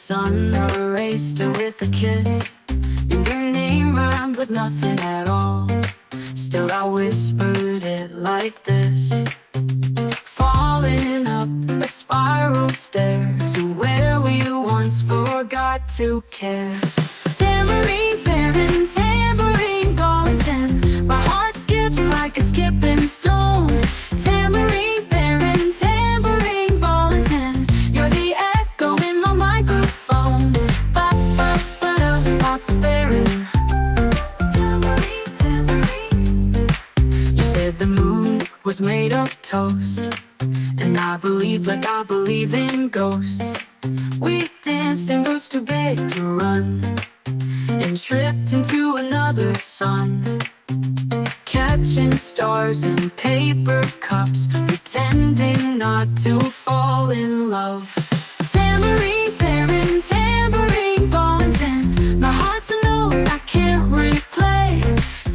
sun erased it with a kiss. Your name rhymed with nothing at all. Still I whispered it like this. Falling up a spiral stair to where we once forgot to care. Tambourine-Ballintan, Tambourine-Ballintan, my heart skips like a skipping stone. Tambourine-Ballintan, Tambourine-Ballintan, you're the echo in my microphone. Ba-ba-ba-da-ba-ba-barin. Tambourine, tambourine. You said the moon was made of toast, and I believed like I believe in ghosts. We danced in boots too big to run, and tripped into another sun, catching stars in paper cups, pretending not to fall in love. Tambourine-Ballintan, Tambourine-Ballintan, my heart's a note I can't replay.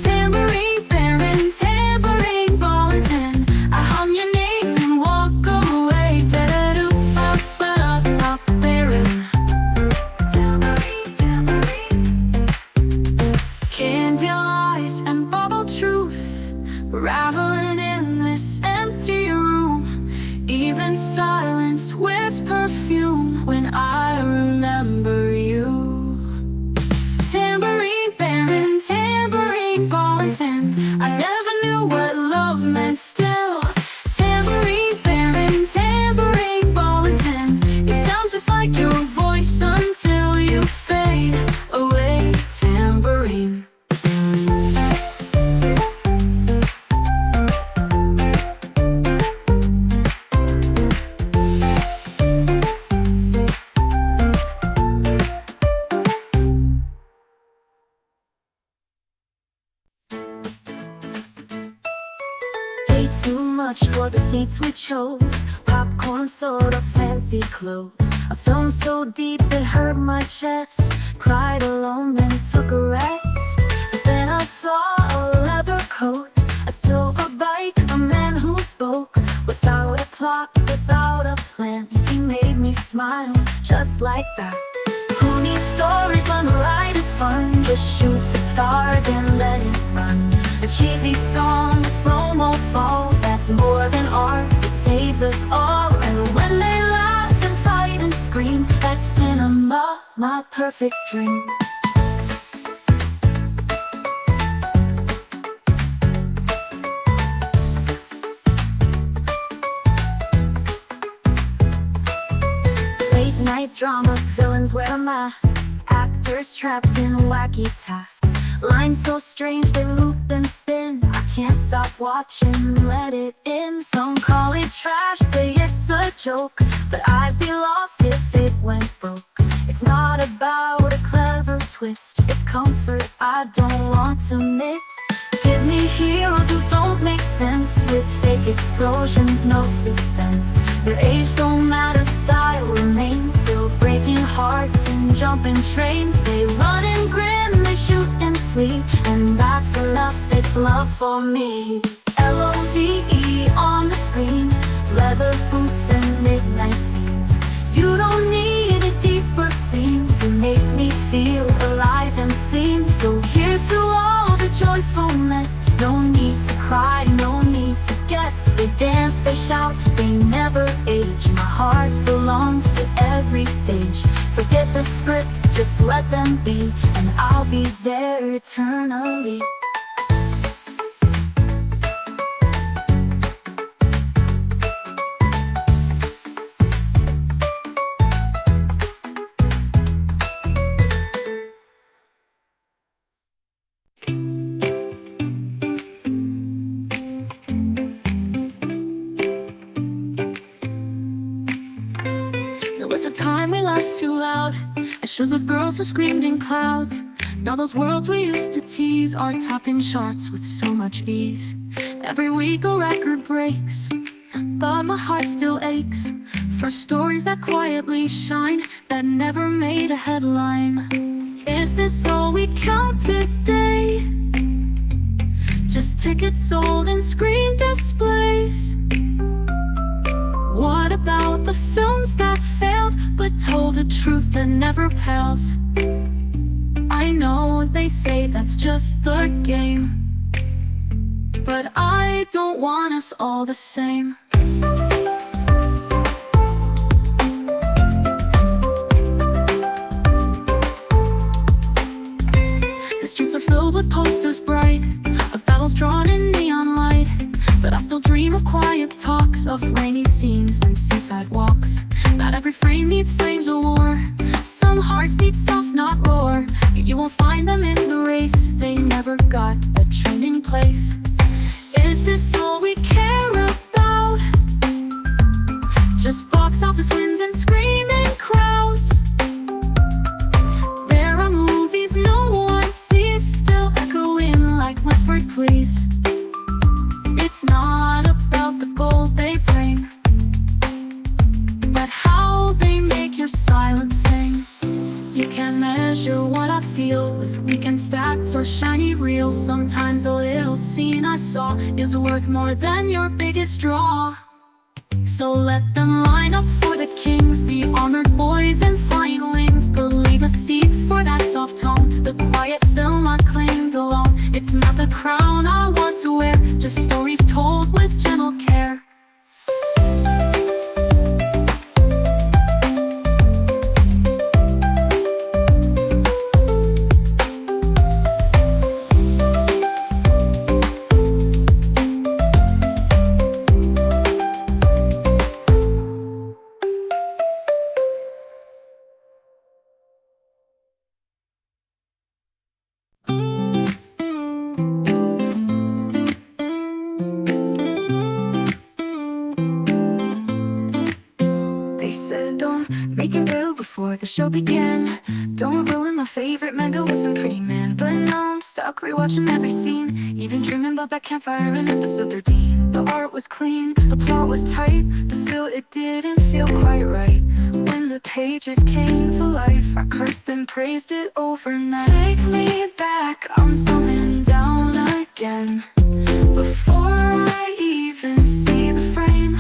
Tambourine-Ballintan, Tambourine-Ballintan, I hum your name and walk away. Da-da-doo-ba-ba-da-ba-ba-barin. Tambourine, tambourine. Candy lies and bubble truth, rattling in this empty room. Even silence wears perfume when I remember you. Tambourine-Ballintan, Tambourine-Ballintan, I never knew what love meant still. Tambourine-Ballintan, Tambourine-Ballintan, it sounds just like your voice until you fade away. Tambourine. Paid too much for the seats we chose, popcorn, soda, fancy clothes. A film so deep it hurt my chest, cried alone then took a rest. But then I saw a leather coat, a silver bike, a man who spoke without a plot, without a plan. He made me smile just like that. Who needs stories when the ride is fun? Just shoot the stars and let it run. A cheesy song, a slow-mo fall, that's more than art, it saves us all. And when they laugh and fight and scream, that's cinema, my perfect dream. Late night drama, villains wear masks, actors trapped in wacky tasks. Lines so strange they loop and spin, I can't stop watching, let it in. Some call it trash, say it's a joke, but I'd be lost if it went broke. It's not about a clever twist, it's comfort I don't want to mix. Give me heroes who don't make sense, with fake explosions, no suspense. Their age don't matter, style remains, still breaking hearts and jumping trains. They run and grin, they shoot and flee, and that's enough, it's love for me. Love on the screen, leather boots and midnight scenes. You don't need a deeper theme to make me feel alive and seen. So here's to all the joyfulness, no need to cry, no need to guess. They dance, they shout, they never age. My heart belongs to every stage. Forget the script, just let them be, and I'll be there eternally. There was a time we laughed too loud at shows with girls who screamed in clouds. Now those worlds we used to tease are topping charts with so much ease. Every week a record breaks, but my heart still aches for stories that quietly shine, that never made a headline. Is this all we count today? Just tickets sold and screen displays? What about the films that failed but told a truth that never pales. I know they say that's just the game, but I don't want us all the same. The streets are filled with posters bright, of battles drawn in neon light, but I still dream of quiet talks, of rainy scenes and seaside walks. Not every frame needs flames or war. Some hearts beat soft, not roar. You won't find them in the race. They never got a trending place. Is this all we care about? Just box office wins and screaming crowds. There are movies no one sees, still echoing like whispered pleas. It's not about the gold they bring, but how they make your silence sing. You can't measure what I feel with weekend stats or shiny reels. Sometimes a little scene I saw is worth more than your biggest draw. So let them line up for the kings, the armored boys and flying wings. But leave a seat for that soft tone, the quiet film I claimed alone. It's not the crown I want to wear, just stories told with gentle care. Make it real before the show began. Don't ruin my favorite manga with some pretty man. But no, I'm stuck rewatching every scene, even dreaming about that campfire in episode 13. The art was clean, the plot was tight, but still it didn't feel quite right. When the pages came to life, I cursed then praised it overnight. Take me back, I'm thumbing down again, before I even see the frame.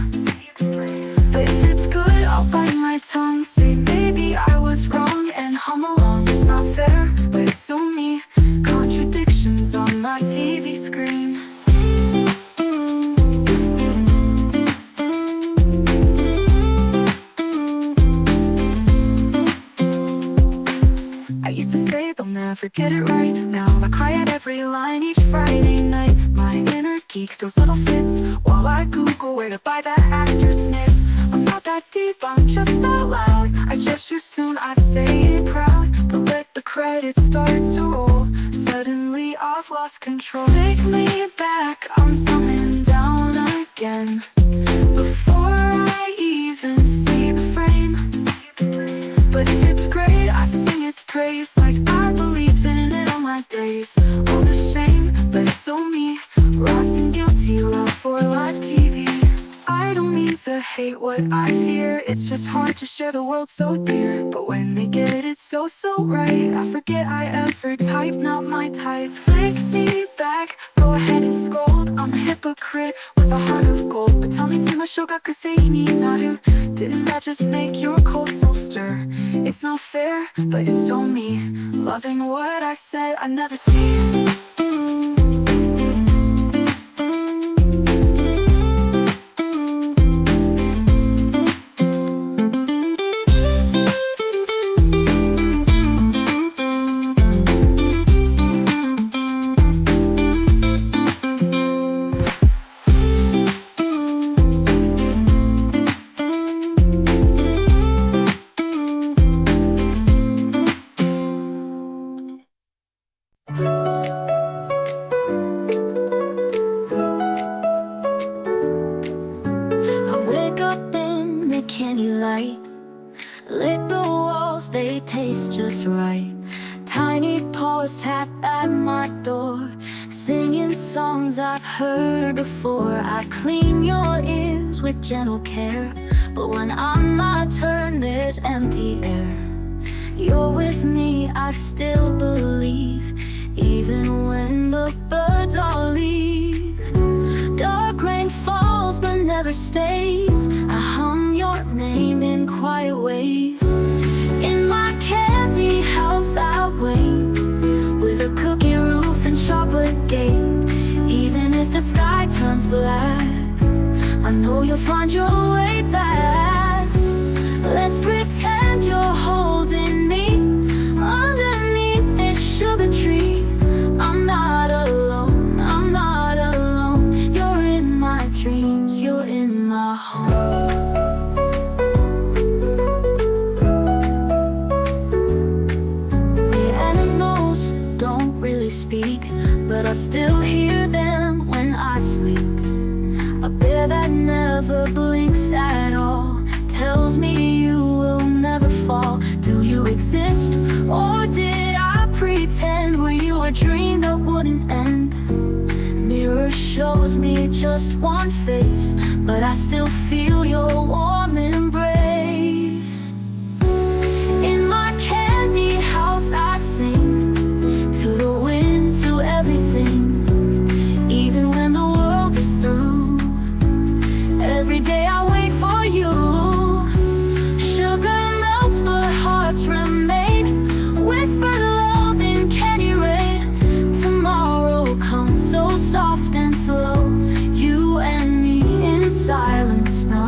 But if it's good, I'll bite my tongue, say maybe I was wrong and hum along. It's not fair, but it's so me. Contradictions on my TV screen. I used to say they'll never get it right. Now I cry at every line each Friday night. My inner geek throws little fits while I Google where to buy that actor's nip. I'm not that deep, I'm just that loud. I judge too soon, I say it proud. But let the credits start to roll, suddenly I've lost control. Take me back, I'm thumbing down again, before I even see the frame. But if it's great, I sing its praise like I believed in it all my days. All the shame, but it's so me. Rocked and guilty, love for live TV. I don't mean to hate what I fear, it's just hard to share the world so dear. But when they get it so right, I forget I ever typed, not my type. Flick me back, go ahead and scold. I'm a hypocrite with a heart of gold. But tell me to my shogaku sei ni naru. Didn't that just make your cold soul stir? It's not fair, but it's so me. Loving what I said I never see. Lit the walls, they taste just right. Tiny paws tap at my door, singing songs I've heard before. I clean your ears with gentle care, but when I'm my turn, there's empty air. You're with me, I still believe, even when the birds all leave. Dark rain falls but never stays. I hum your name in quiet ways. turns black, I know you'll find your way back. Let's pretend you're holding me underneath this sugar tree. I'm not alone, I'm not alone. You're in my dreams, you're in my home. The animals don't really speak, but I still hear them when I sleep. A bear that never blinks at all tells me you will never fall. Do you exist, or did I pretend? Were you a dream that wouldn't end? Mirror shows me just one face, but I still feel your warm embrace. In my candy house I sing to the wind, to everything, even when the world is through. Every day I wait for you. Sugar melts but hearts remain. Whisper love in candy rain. Tomorrow comes so soft and slow. You and me in silent snow.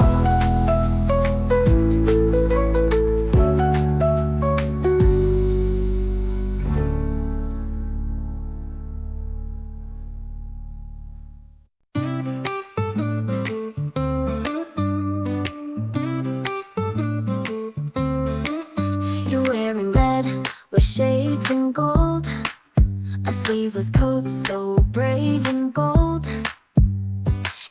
You're wearing red with shades and gold, a sleeveless coat so brave and bold.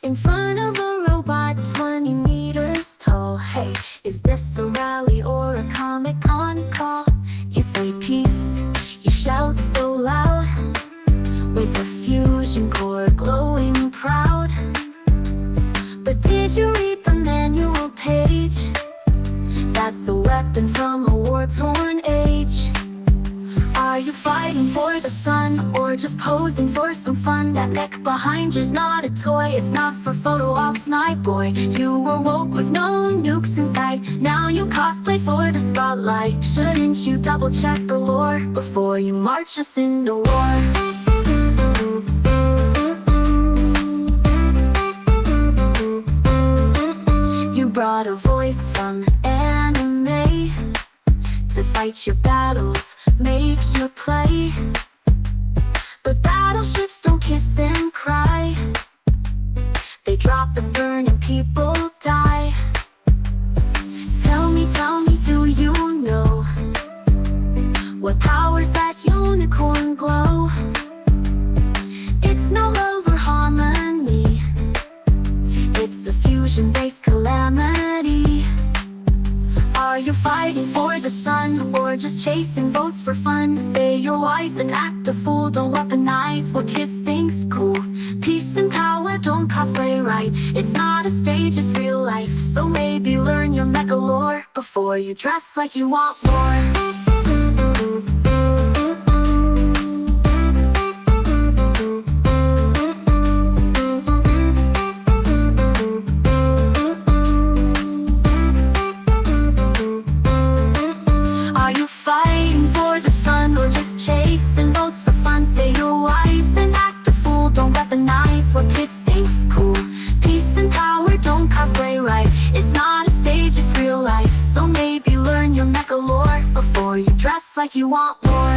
In front of a robot 20 meters tall. Hey, is this a rally or a Comic-Con call? You say peace, you shout so loud, with a fusion core glowing proud. But did you read the manual page? That's a weapon from a war-torn age. Are you fighting for the sun, or just posing for some fun? That neck behind you's not a toy, it's not for photo ops, night boy. You were woke with no nukes inside, now you cosplay for the spotlight. Shouldn't you double check the lore before you march us into war? You brought a voice from anime to fight your battles, make your play. But battleships don't kiss and cry, they drop and burn and people die. Tell me, do you know what powers that unicorn glow? It's no love or harmony, it's a fusion-based calamity. Are you fighting for the sun, or just chasing votes for fun? Say you're wise, then act a fool. Don't weaponize what kids think's cool. Peace and power, don't cosplay right. It's not a stage, it's real life. So maybe learn your mecha lore before you dress like you want more. Chasing votes for fun. Say you're wise, then act a fool. Don't weaponize what kids think's cool. Peace and power, don't cosplay right. It's not a stage, it's real life. So maybe learn your mecha lore before you dress like you want more.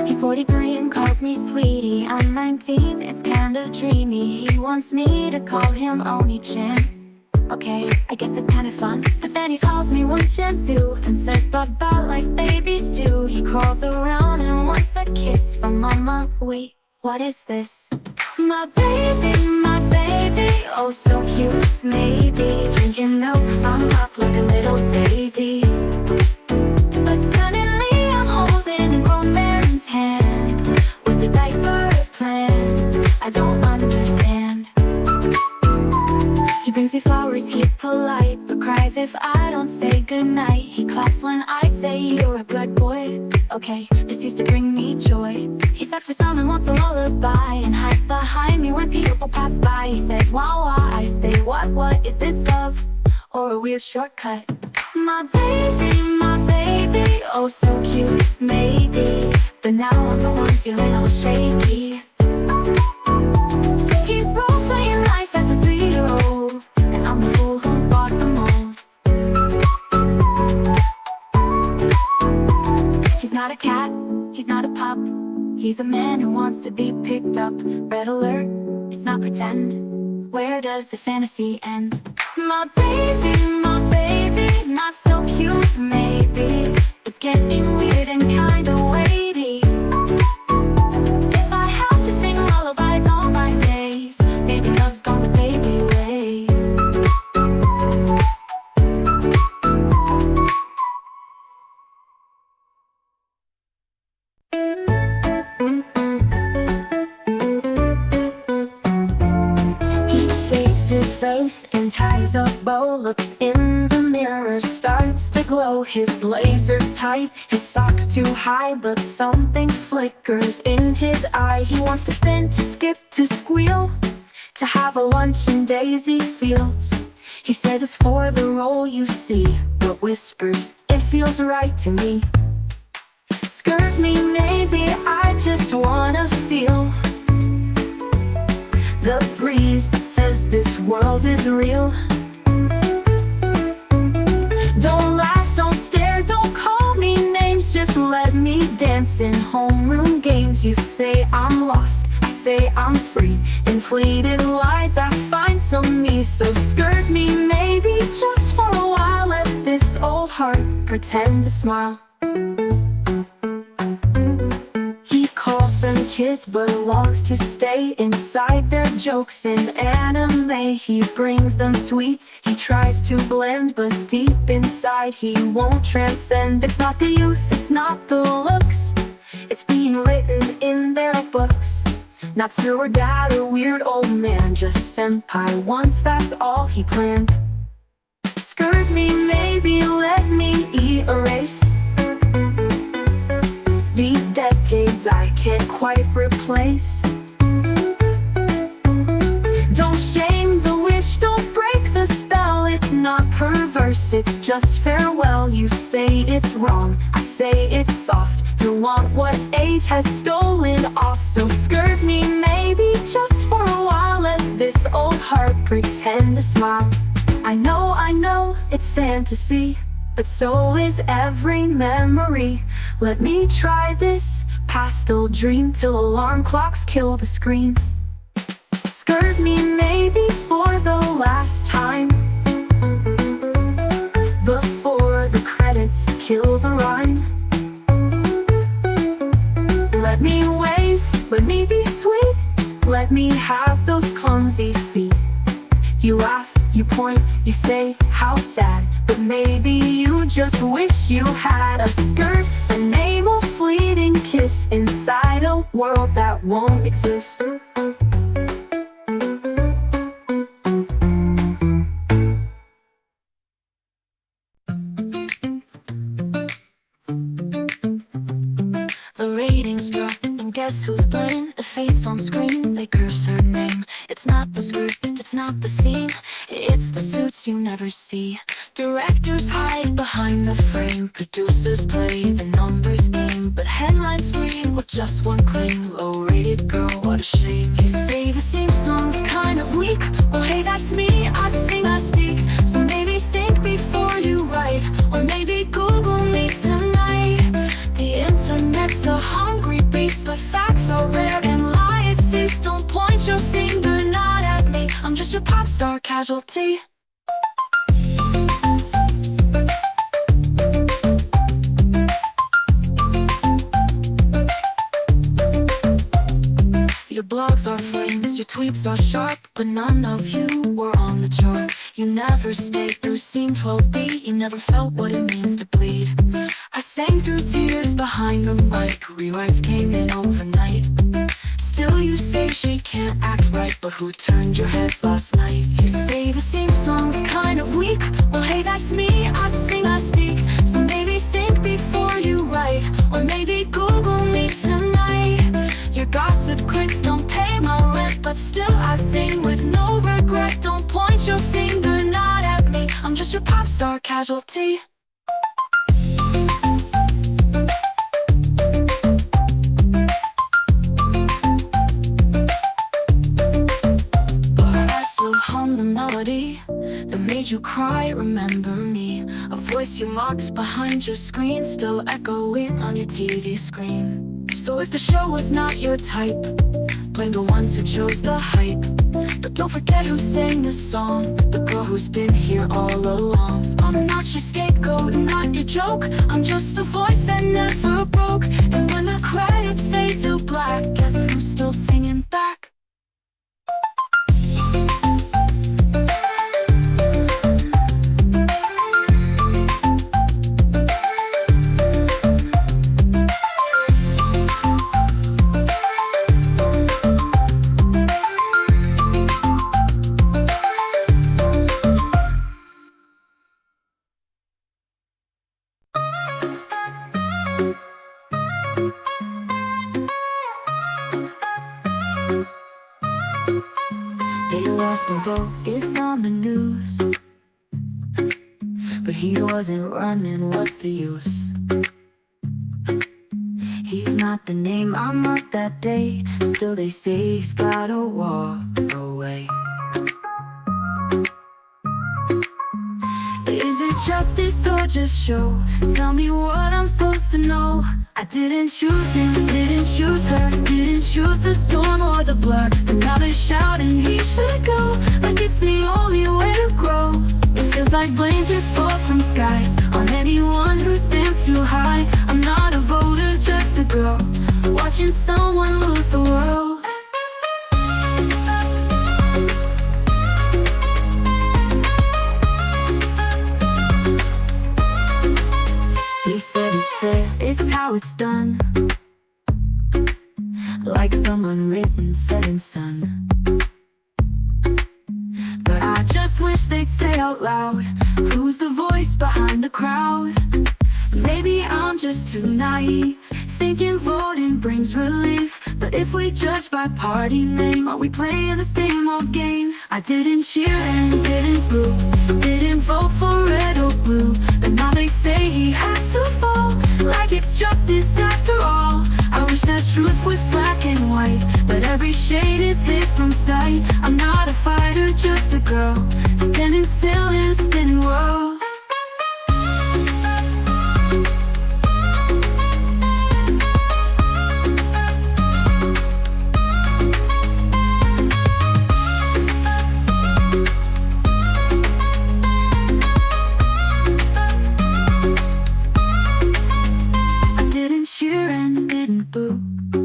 He's 43 and calls me sweetie. I'm 19, it's kind of dreamy. He wants me to call him Oni-chan. Okay, I guess it's kind of fun. But then he calls me 1chan 2 and says bye-bye like babies do. He crawls around and wants a kiss from mama. Wait, what is this? My baby, oh so cute. Maybe drinking milk from up like a little daisy. But suddenly I'm holding a grown man's hand with a diaper plan I don't understand. He brings me flowers, he's polite, but cries if I don't say goodnight. He claps when I say you're a good boy. Okay, this used to bring me joy. He sucks his thumb and wants a lullaby, and hides behind me when people pass by. He says, wah wah, I say, what, is this love, or a weird shortcut? My baby, oh so cute, maybe. But now I'm the one feeling all shaky. He's role-playing life as a 3-year-old, and I'm the fool who bought the mold. He's not a cat, he's not a pup. He's a man who wants to be picked up. Red alert, it's not pretend. Where does the fantasy end? My baby, not so cute, maybe. It's getting weird and kinda weighty. If I have to sing lullabies all my days, baby love's gone the baby way. He shaves his face and ties a bow, looks in the mirror, starts to glow. His blazer tight, his socks too high, but something flickers in his eye. He wants to spin, to skip, to squeal, to have a lunch in Daisy Fields. He says it's for the role, you see, but whispers, it feels right to me. Skirt me, maybe, I just wanna feel the breeze that says this world is real. Don't laugh, don't stare, don't call me names, just let me dance in homeroom games. You say I'm lost, I say I'm free. In fleeting lies I find some me. So skirt me, maybe, just for a while. Let this old heart pretend to smile. He calls them kids but longs to stay inside their jokes and anime. He brings them sweets, he tries to blend, but deep inside he won't transcend. It's not the youth, it's not the looks, it's being written in their books. Not sir or dad or weird old man, just senpai once, that's all he planned. Skirt me, maybe, let me erase these decades I can't quite replace. Don't shame the wish, don't break the spell. It's not perverse, it's just farewell. You say it's wrong, I say it's soft, to want what age has stolen off. So skirt me, maybe, just for a while. Let this old heart pretend to smile. I know, it's fantasy, but so is every memory. Let me try this pastel dream till alarm clocks kill the screen. Skirt me, maybe, for the last time, before the credits kill the rhyme. Let me wave, let me be sweet, let me have those clumsy feet. You laugh, you point, you say, how sad, but maybe you just wish you had a skirt, a name, a fleeting kiss inside a world that won't exist. The ratings drop, and guess who's blind? The face on screen, they curse her name. It's not the script, it's not the scene, it's the suits you never see. Directors hide behind the frame, producers play the numbers game, but headlines scream with just one claim: low-rated girl, what a shame. You say the theme song's kind of weak, well hey, that's me, I sing, I speak. So maybe think before you write, or maybe Google me tonight. The internet's a hungry beast, but facts are rare and lies feast. Don't point your finger, not at me, I'm just your pop star casualty. Your blogs are flames, your tweets are sharp, but none of you were on the chart. You never stayed through scene 12B, you never felt what it means to bleed. I sang through tears behind the mic, rewrites came in overnight. Still you say she can't act right, but who turned your heads last night? You say the theme's casualty. But I still hum the melody that made you cry, remember me. A voice you mocked behind your screen, still echoing on your TV screen. So if the show was not your type, blame the ones who chose the hype. But don't forget who sang the song, the girl who's been here all along. I'm not your scapegoat, not your joke, I'm just the voice that never broke. And when the credits fade to black, guess who's still singing back? They lost a vote, it's on the news. But he wasn't running, what's the use? He's not the name I marked that day, still they say he's gotta walk away. Is it justice or just show? Tell me what I'm supposed to know. I didn't choose him, didn't choose her, didn't choose the storm or the blur. But now they're shouting he should go, like it's the only way to grow. It feels like blame just falls from skies on anyone who stands too high. I'm not a voter, just a girl, watching someone lose the world. They said it's fair, it's how it's done, like some unwritten set in sun. But I just wish they'd say out loud, who's the voice behind the crowd? Maybe I'm just too naive, thinking voting brings relief. But if we judge by party name, are we playing the same old game? I didn't cheer and didn't boo, didn't vote for red or blue. But now they say he has to fall, like it's justice after all. I wish that truth was black and white, but every shade is hid from sight. I'm not a fighter, just a girl, standing still in a spinning world.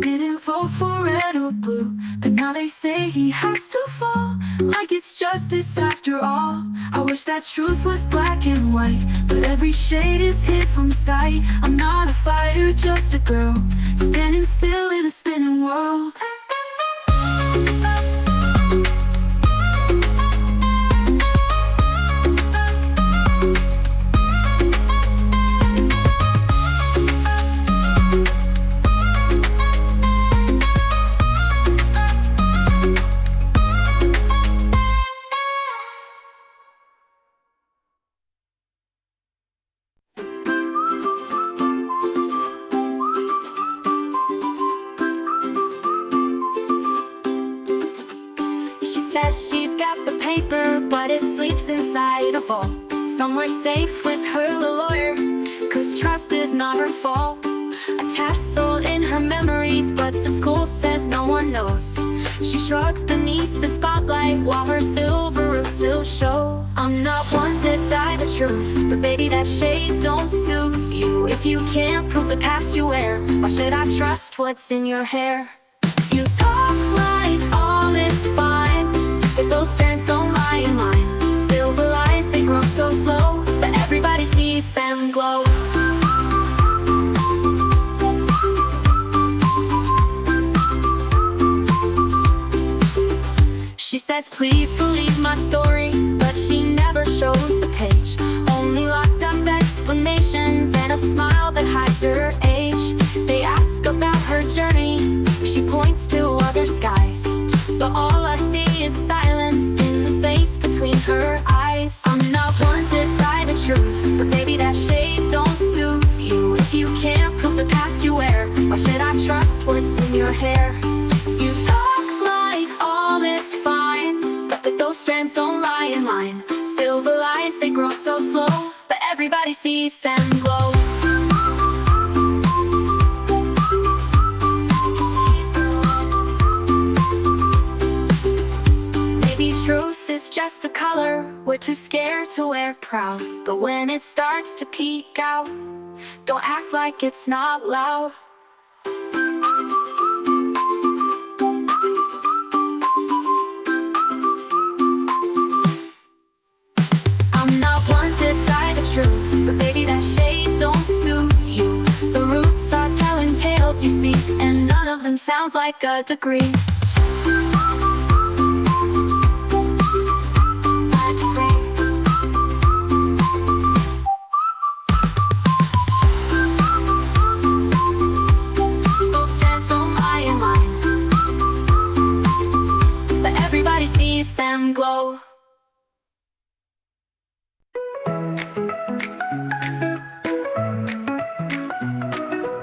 Didn't vote for red or blue, but now they say he has to fall, like it's justice after all. I wish that truth was black and white, but every shade is hid from sight. I'm not a fighter, just a girl, standing still in a spinning world. She's got the paper, but it sleeps inside a vault, somewhere safe with her lawyer, 'cause trust is not her fault. A tassel in her memories, but the school says no one knows. She shrugs beneath the spotlight while her silver roots still show. I'm not one to die the truth, but baby that shade don't suit you. If you can't prove the past you wear, why should I trust what's in your hair? You talk like all is fine, but those strands don't lie in line. Silver lies, they grow so slow, but everybody sees them glow. She says, please believe my story, but she never shows the page. Only locked up explanations and a smile that hides her age. They ask about her journey, she points to other skies, but all I see is silence in the space between her eyes. I'm not one to die the truth, hair. You talk like all is fine, but those strands don't lie in line. Silver lights, they grow so slow, but everybody sees them glow. Maybe truth is just a color we're too scared to wear proud, but when it starts to peek out, don't act like it's not loud. I'm not one to die the truth, but baby that shade don't suit you. The roots are telling tales, you see, and none of them sounds like a degree. Those strands don't lie in line, but everybody sees them glow.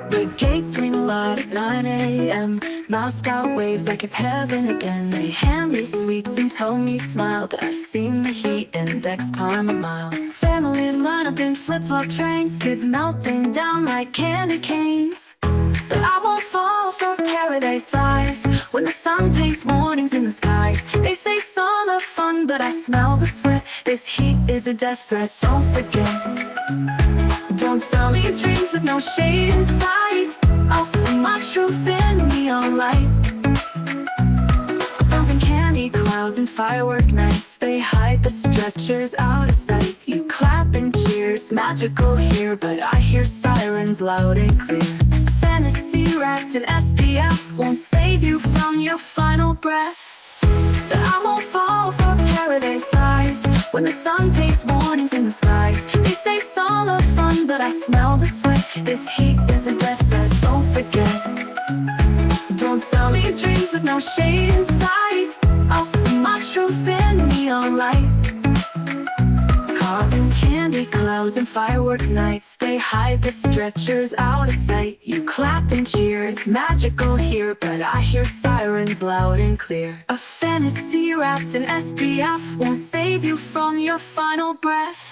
The gates swing loud at 9 a.m. Moscow waves like it's heaven again. They hand me sweets and tell me smile, but I've seen the heat index climb a mile. Families line up in flip-flop trains, kids melting down like candy canes. But I won't fall for paradise lies when the sun paints mornings in the skies. They say summer fun, but I smell the sweat. This heat is a death threat, don't forget. Don't sell me dreams with no shade in sight. I'll see my truth in neon light. Bumping candy clouds and firework nights, they hide the stretchers out of sight. You clap and cheer, it's magical here, but I hear sirens loud and clear. Fantasy wrapped in SPF won't save you from your final breath. But I won't fall for paradise lies when the sun paints mornings in the skies. They say summer fun, but I smell the sweat. This heat is a death threat, don't forget. Don't sell me dreams with no shade in sight. I'll see my truth in neon light. Cotton candy clouds and firework nights, they hide the stretchers out of sight. You clap and cheer, it's magical here, but I hear sirens loud and clear. A fantasy wrapped in SPF won't save you from your final breath.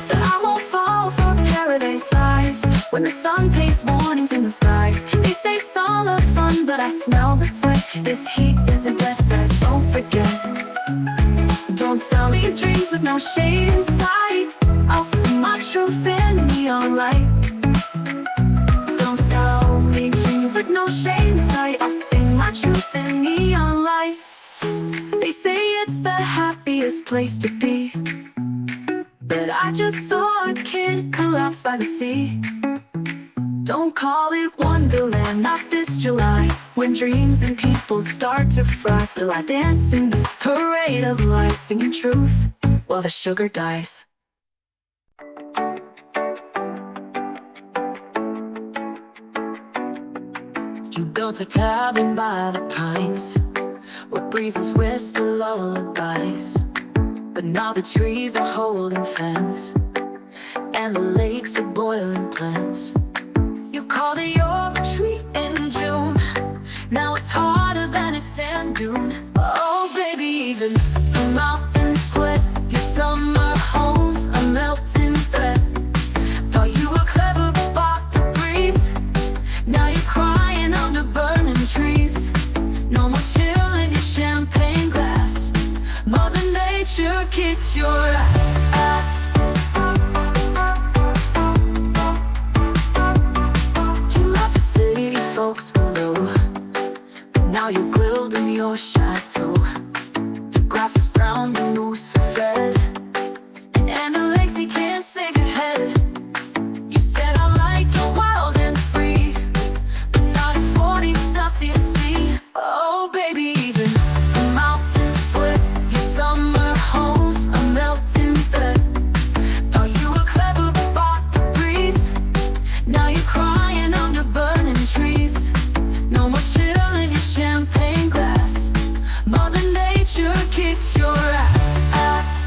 But I won't fall for paradise lies when the sun paints mornings in the skies. They say summer fun, but I smell the sweat. This heat is a death threat, don't forget. Don't sell me dreams with no shade in sight. I'll see my truth in neon light. Don't sell me dreams with no shade in sight. I'll sing my truth in neon light. They say it's the happiest place to be, but I just saw a kid collapse by the sea. Don't call it Wonderland, not this July, when dreams and people start to fry. Still I dance in this parade of lies, singing truth while the sugar dies. You built a cabin by the pines, where breezes whisper lullabies. But now the trees are holding fence, and the lakes are boiling plants. You called it your retreat in June. Now it's harder than a sand dune. Oh baby, even the mountains sweat. Your summer home's a melting thread. Thought you were clever, but bought the breeze. Now you're crying under burning trees. No more chill in your champagne glass. Mother Nature kicks your ass. Folks below, but now you're grilled in your chateau. The grass is brown, the moose are fed, and the lakes, he can't save your head. You said I like you wild and free, but not at 40 Celsius C. Oh baby, even the mountains sweat. Your summer home's a melting thread. Thought you were clever, but bought the breeze. Now you're crying under burning trees. No more chill in your champagne glass. Mother Nature kicks your ass.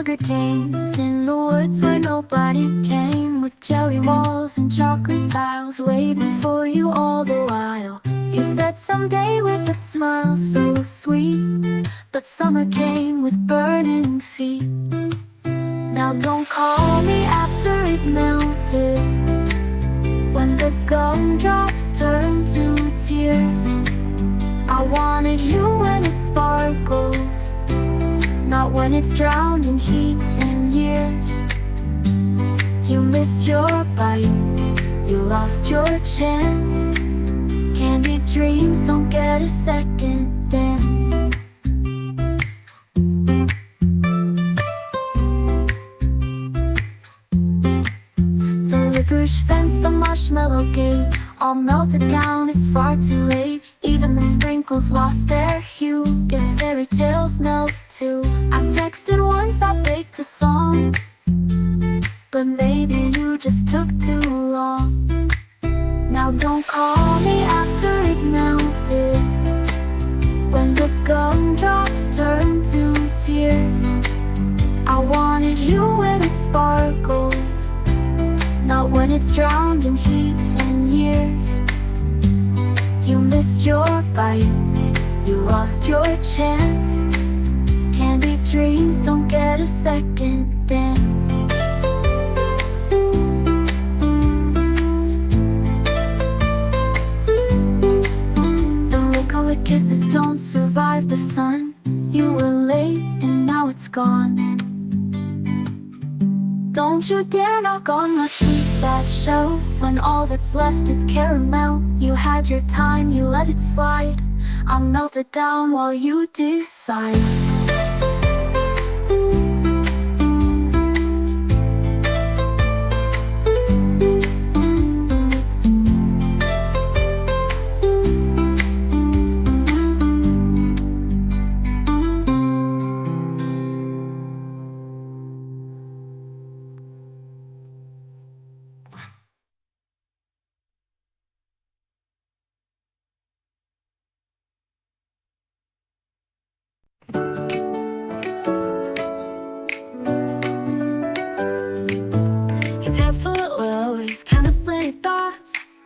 sugar canes in the woods where nobody came, with jelly walls and chocolate tiles waiting for you all the while. You said someday with a smile so sweet, but summer came with burning feet. Now don't call me after it melted, when the gumdrops turned to tears. I wanted you when it sparkled, not when it's drowned in heat and years. You missed your bite, you lost your chance. Candied dreams don't get a second dance. The licorice fence, the marshmallow gate, all melted down, it's far too late. Even the sprinkles lost their hue, guess fairy tales melt too. I texted once, I baked a song, but maybe you just took too long. Now don't call me after it melted, when the gumdrops turned to tears. I wanted you when it sparkled, not when it's drowned in heat and years. You missed your bite, you lost your chance. Candied dreams don't get a second dance. And red-colored kisses don't survive the sun. You were late and now it's gone. Don't you dare knock on my sweet sad shell, when all that's left is caramel. You had your time, you let it slide. I'm melted down while you decide.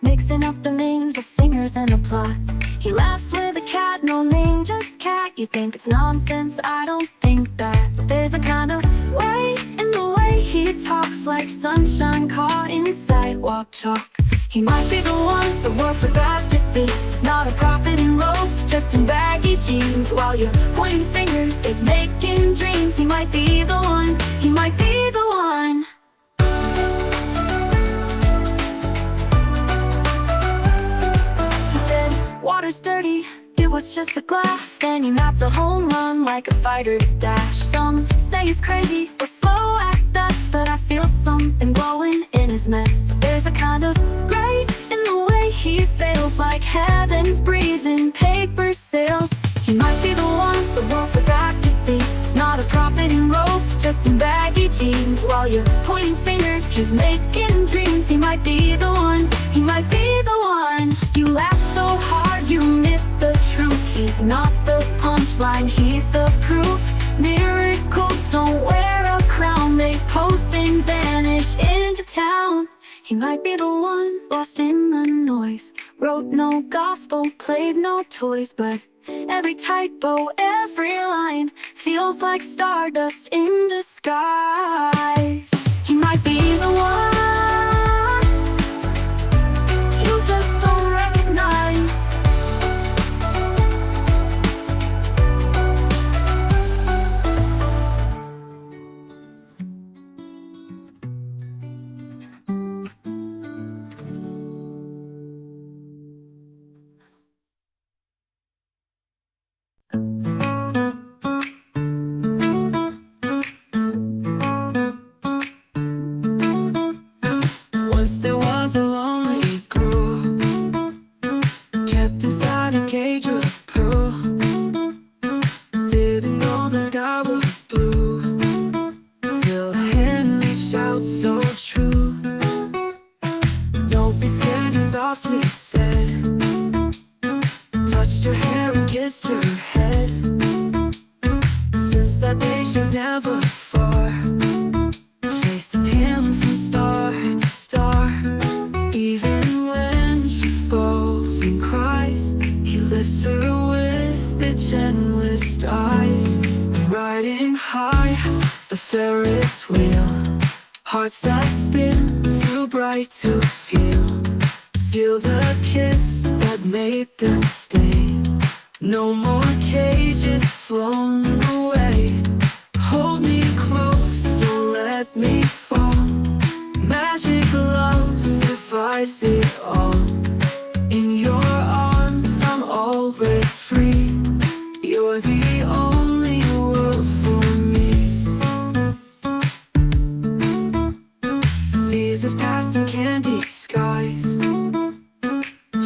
Mixing up the names of singers and the plots. He laughs with a cat, no name, just cat. You think it's nonsense, I don't think that. But there's a kind of light in the way he talks, like sunshine caught in sidewalk chalk. He might be the one the world forgot to see, not a prophet in robes, just in baggy jeans. While you're pointing fingers is making dreams. He might be the one, he might be the one. Water's dirty, it was just the glass. Then he mapped a home run like a fighter's dash. Some say he's crazy or slow at best, but I feel something glowing in his mess. There's a kind of grace in the way he fails, like heaven's breeze in paper sails. He might be the one the world forgot to see, not a prophet in robes, just in baggy jeans. While you're pointing fingers, he's making dreams. He might be the one, he might be the one. You laugh so hard you miss the truth. He's not the punchline, he's the proof. Miracles don't wear a crown, they pose and vanish into town. He might be the one lost in the noise, wrote no gospel, played no toys, but every typo, every line feels like stardust in disguise. He might be the one you just don't recognize. Once there was a lonely girl, kept inside a cage of pearl. Didn't know the sky was blue, till a hand reached out so true. Don't be scared, he softly said, touched her hair and kissed her head. Since that day she's never far Hearts that spin, too bright to feel, sealed a kiss that made them stay. No more cages flown away. Hold me close, don't let me fall. Magic love survives it all. In your arms I'm always free. You're the only world for me. Seasons past in candy skies,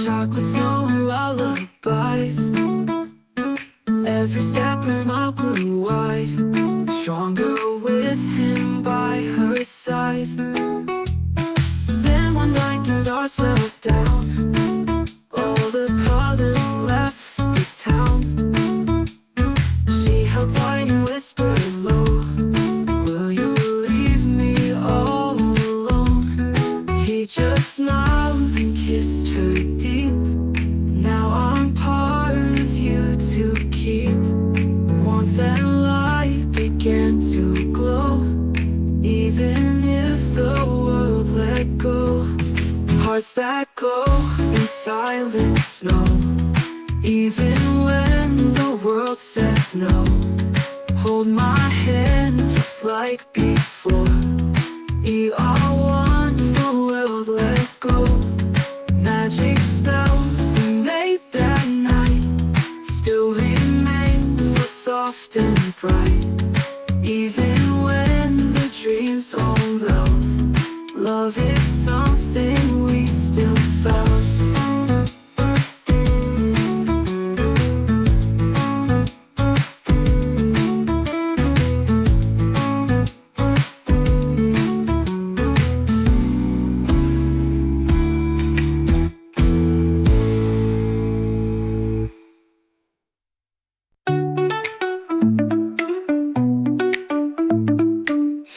chocolate snow and lullabies. Every step her smile grew wide, stronger with him by her side. Then one night the stars fell down, all the colors left the town. She held tight and whispered low, will you leave me all alone? He just smiled and kissed her deep. Now I'm part of you to keep. Warmth and light began to glow, even if the world let go. Hearts that glow in silent snow, even when the world says no. Hold my hand just like before. We are one, the world let go. Magic spells we made that night still remain so soft and bright. Even when the dreams all melt, love is something we still felt.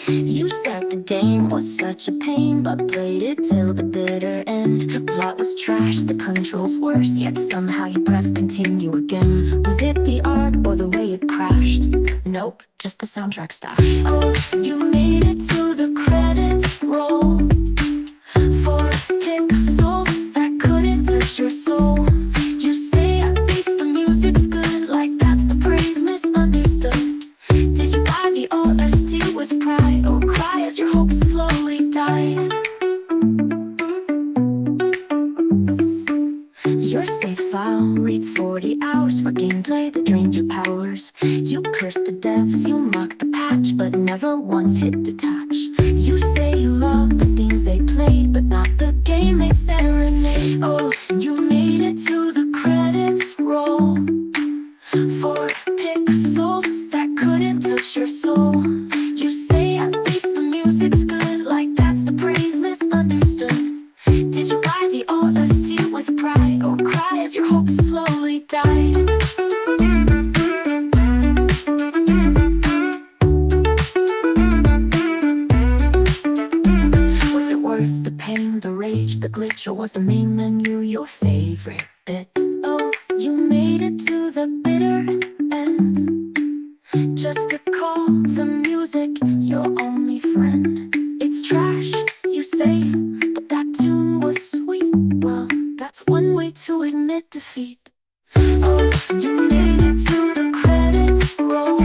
You said the game was such a pain, but played it till the bitter end. The plot was trash, the controls worse, yet somehow you pressed continue again. Was it the art or the way it crashed? Nope, just the soundtrack stash. Oh, you made it to the credits roll. Four pixels that couldn't touch your soul. You say at least the music's good, like that's the praise misunderstood. Did you buy the OST with pride, or cry as your hopes slowly died? Your save file reads 40 hours for gameplay that drained your powers. You curse the devs, you mock the patch, but never once hit detach. You say you love the themes they played, but not the game they serenade. Oh, you made it to the credits roll. Four pixels that couldn't touch your soul. You say at least the music's good, like that's the praise misunderstood. Did you buy the OST with pride, or cry as your hopes slowly died? Was it worth the pain, the rage, the glitch, or was the main menu your favorite bit? Oh, you made it to the bitter end, just to call the music your only friend. It's trash, you say, but that tune was sweet. Well, that's one way to admit defeat. Oh, you made it to the credits roll.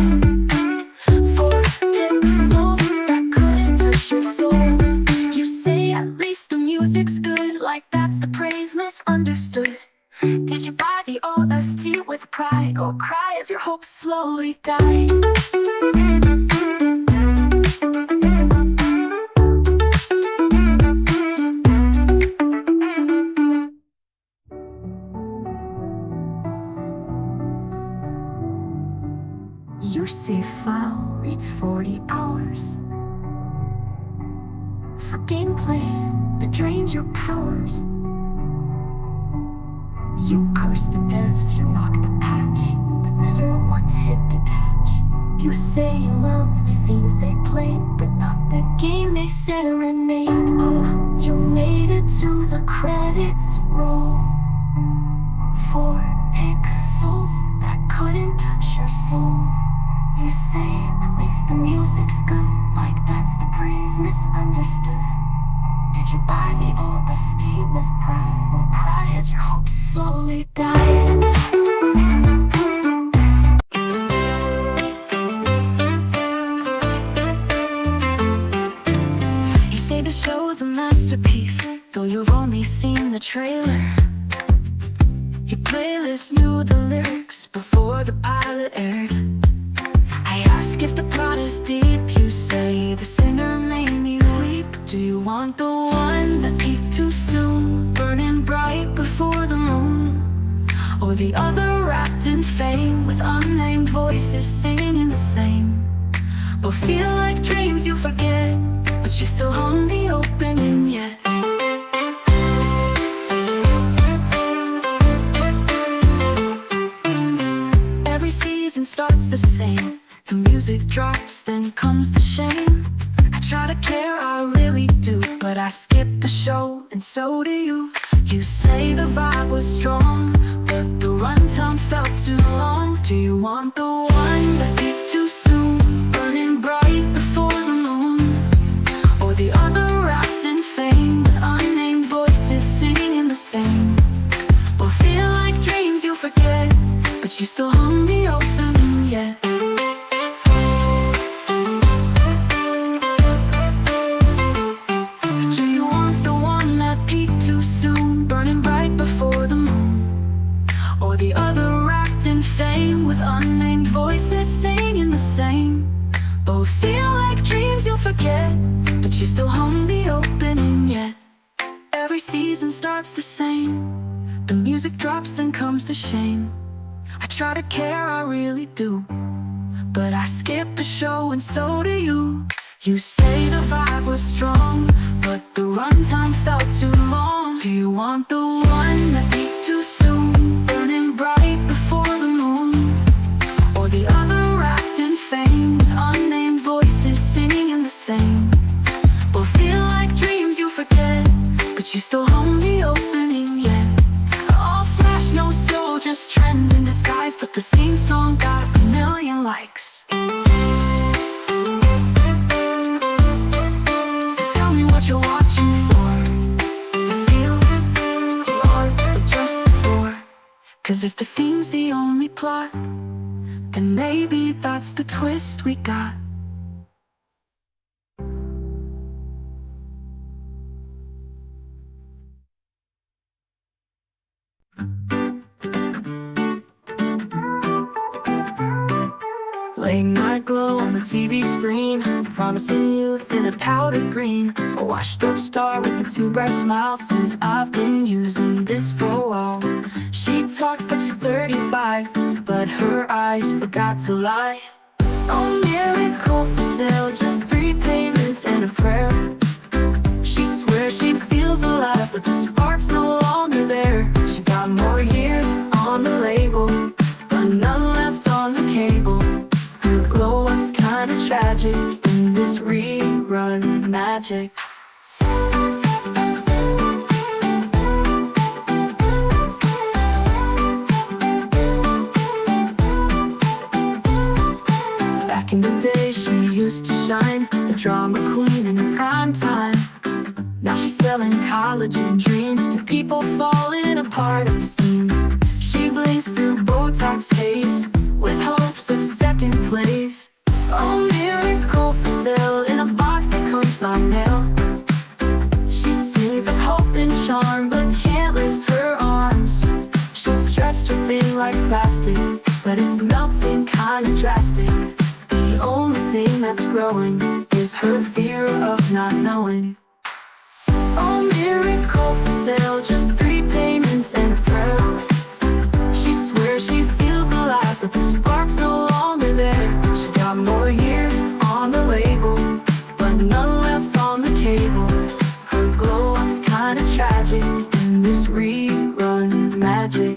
Four pixels that couldn't touch your soul. You say at least the music's good, like that's the praise misunderstood. Did you buy the OST with pride, or cry as your hopes slowly died? Your save file reads 40 hours for gameplay that drains your powers. You curse the devs, you mock the patch, but never once hit detach. You say you love the themes they played, but not the game they serenade. Oh, you made it to the credits roll. Four pixels that couldn't touch your soul. You say at least the music's good, like that's the praise misunderstood. Did you buy the old tea with pride? Or pride as your hopes slowly dying? You say the show's a masterpiece, though you've only seen the trailer. Your playlist knew the lyrics before the pilot aired. I ask if the plot is deep, you say the singer made me weep. Do you want the one that peaked too soon, burning bright before the moon? Or the other wrapped in fame, with unnamed voices singing the same? Both feel like dreams you forget, but you still hum the opening yet. Every season starts the same. The music drops, then comes the shame. I try to care, I really do, but I skip the show, and so do you. You say the vibe was strong, but the runtime felt too long. Do you want the one that peaked too soon, burning bright before the moon? Or the other wrapped in fame, with unnamed voices singing the same? Both feel like dreams you forget, but you still hum the opening yet. The other wrapped in fame, with unnamed voices singing the same? Both feel like dreams you'll forget, but you still hum the opening yet. Every season starts the same. The music drops, then comes the shame. I try to care, I really do, but I skip the show, and so do you. You say the vibe was strong, but the runtime felt too long. Do you want the one that peaked too soon, burning bright before the moon? Or the other wrapped in fame, with unnamed voices singing the same? Both feel like dreams you forget, but you still hum the opening yet. All flash, no soul, just trends in disguise, but the theme song got a million likes. So tell me what you're watching for. The feels, the art, or just the score? 'Cause if the theme's the only plot, then maybe that's the twist we got. Late night glow on the TV screen, promising youth in a powder green. A washed up star with a too bright smile says, I've been using this for a while. She talks like she's 35, but her eyes forgot to lie. Oh, miracle for sale, just 3 payments and a prayer. She swears she feels alive, but the spark's no longer there. She got more years on the label, but none left on the cable. Her glow-up's kinda tragic in this rerun magic. Back in the day she used to shine, a drama queen in her prime time. Now she's selling collagen dreams to people falling apart at the seams. She blinks through Botox haze, with hopes of second place. Oh, miracle for sale, in a box that comes by mail. She sings of hope and charm, but can't lift her arms. She's stretched her thing like plastic, but it's melting kinda drastic. The only thing that's growing is her fear of not knowing. Oh, miracle for sale, just 3 payments and a prayer. She swears she feels alive, but the spark's no longer there. She got more years on the label, but none left on the cable. Her glow-up's kinda tragic in this rerun magic.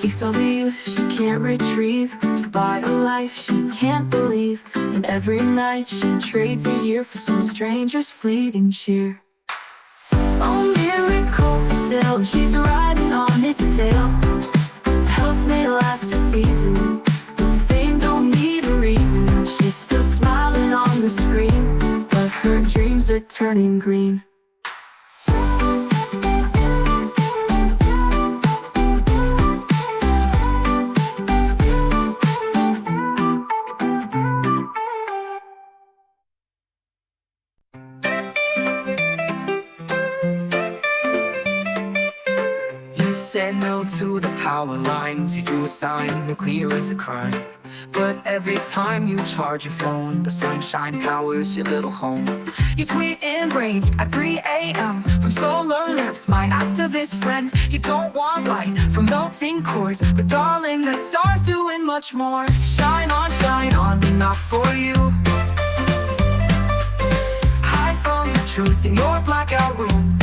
She sells a youth she can't retrieve, life she can't believe, and every night she trades a year for some stranger's fleeting cheer. Oh, miracle for sale, she's riding on its tail. Health may last a season, but fame don't need a reason. She's still smiling on the screen, but her dreams are turning green. You said no to the power lines, you drew a sign, nuclear is a crime. But every time you charge your phone, the sunshine powers your little home. You tweet in range at 3 a.m. from solar lamps, my activist friends. You don't want light from melting cores, but darling, the stars doing much more. Shine on, not for you. Hide from the truth in your blackout room.